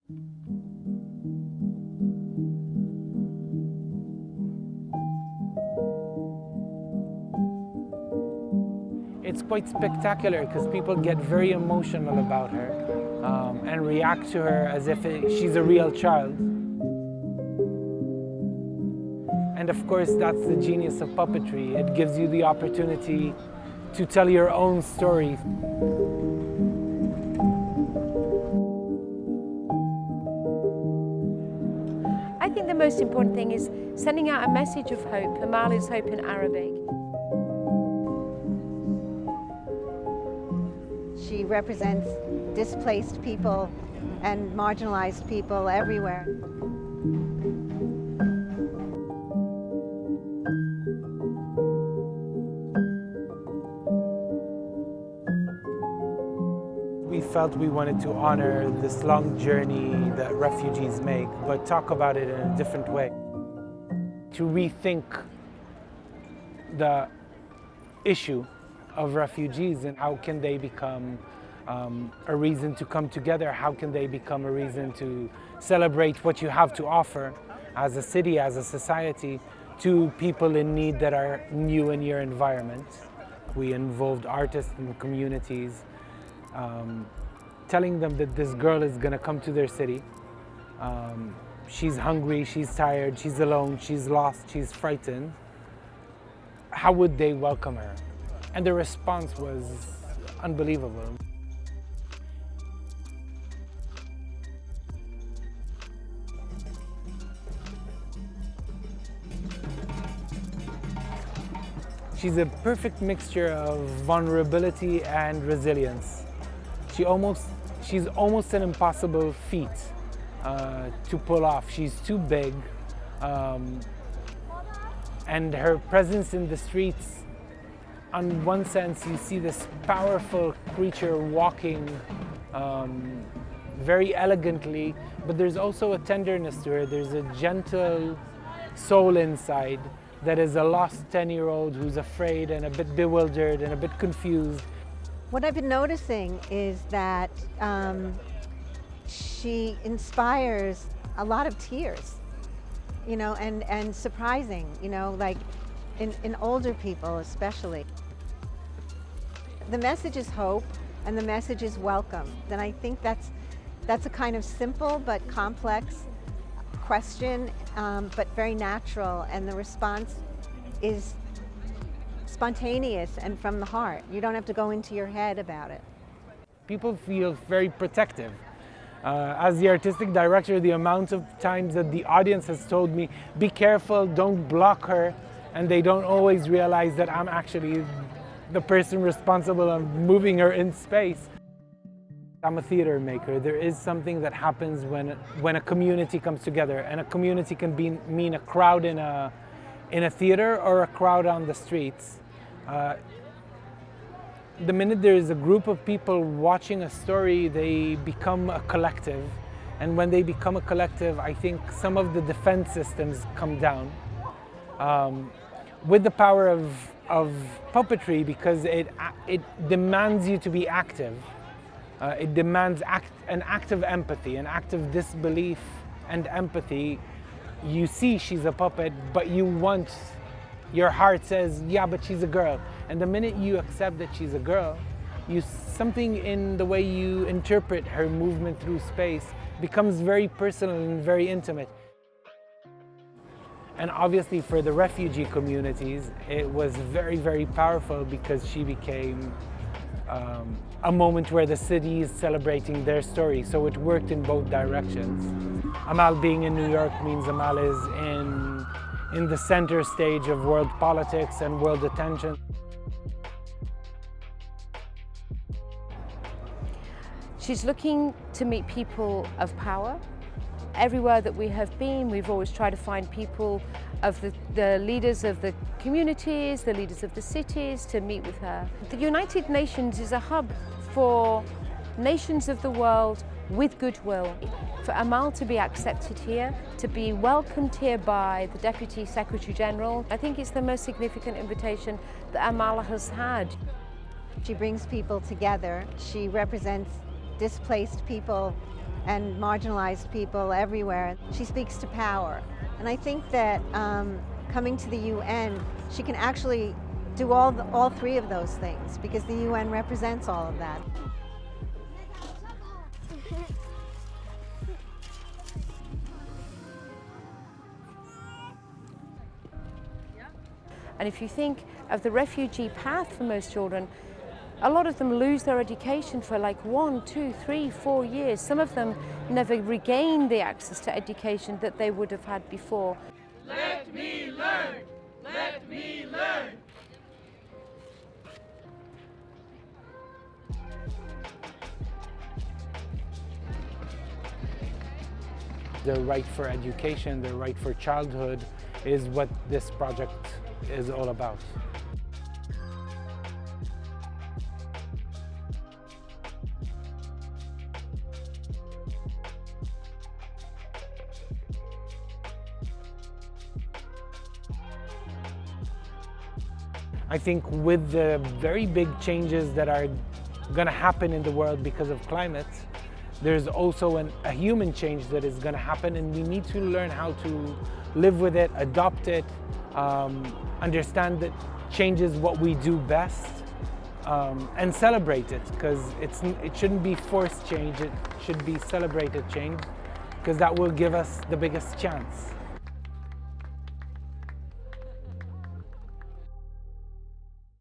It's quite spectacular because people get very emotional about her and react to her as if she's a real child. And of course, that's the genius of puppetry. It gives you the opportunity to tell your own story. I think the most important thing is sending out a message of hope. Amal is hope in Arabic. She represents displaced people and marginalized people everywhere. We felt we wanted to honor this long journey that refugees make, but talk about it in a different way. To rethink the issue of refugees and how can they become a reason to come together, how can they become a reason to celebrate what you have to offer as a city, as a society, to people in need that are new in your environment. We involved artists and communities, telling them that this girl is gonna come to their city. She's hungry, she's tired, she's alone, she's lost, she's frightened. How would they welcome her? And the response was unbelievable. She's a perfect mixture of vulnerability and resilience. She's almost an impossible feat to pull off. She's too big, and her presence in the streets, on one sense, you see this powerful creature walking very elegantly, but there's also a tenderness to her. There's a gentle soul inside that is a lost 10-year-old who's afraid and a bit bewildered and a bit confused. What I've been noticing is that she inspires a lot of tears, you know, and surprising, you know, like in older people especially. The message is hope and the message is welcome. And I think that's a kind of simple but complex question, but very natural, and the response is spontaneous and from the heart. You don't have to go into your head about it. People feel very protective. As the artistic director, the amount of times that the audience has told me, be careful, don't block her, and they don't always realize that I'm actually the person responsible of moving her in space. I'm a theater maker. There is something that happens when a community comes together, and a community can mean a crowd in a theater or a crowd on the streets. The minute there is a group of people watching a story, they become a collective. And when they become a collective, I think some of the defense systems come down. With the power of puppetry, because it demands you to be active. It demands an act of empathy, an act of disbelief and empathy. You see she's a puppet, but your heart says, yeah, but she's a girl. And the minute you accept that she's a girl, something in the way you interpret her movement through space becomes very personal and very intimate. And obviously for the refugee communities, it was very, very powerful because she became a moment where the city is celebrating their story. So it worked in both directions. Amal being in New York means Amal is in the center stage of world politics and world attention. She's looking to meet people of power. Everywhere that we have been, we've always tried to find people of the leaders of the communities, the leaders of the cities, to meet with her. The United Nations is a hub for nations of the world with goodwill. For Amal to be accepted here, to be welcomed here by the Deputy Secretary General, I think it's the most significant invitation that Amal has had. She brings people together. She represents displaced people and marginalized people everywhere. She speaks to power. And I think that coming to the UN, she can actually do all three of those things because the UN represents all of that. And if you think of the refugee path for most children, a lot of them lose their education for like 1, 2, 3, 4 years. Some of them never regain the access to education that they would have had before. Let me learn! Let me learn! The right for education, the right for childhood is what this project is all about. I think with the very big changes that are going to happen in the world because of climate, there's also a human change that is going to happen, and we need to learn how to live with it, adopt it, understand that change is what we do best, and celebrate it, because it shouldn't be forced change, it should be celebrated change, because that will give us the biggest chance.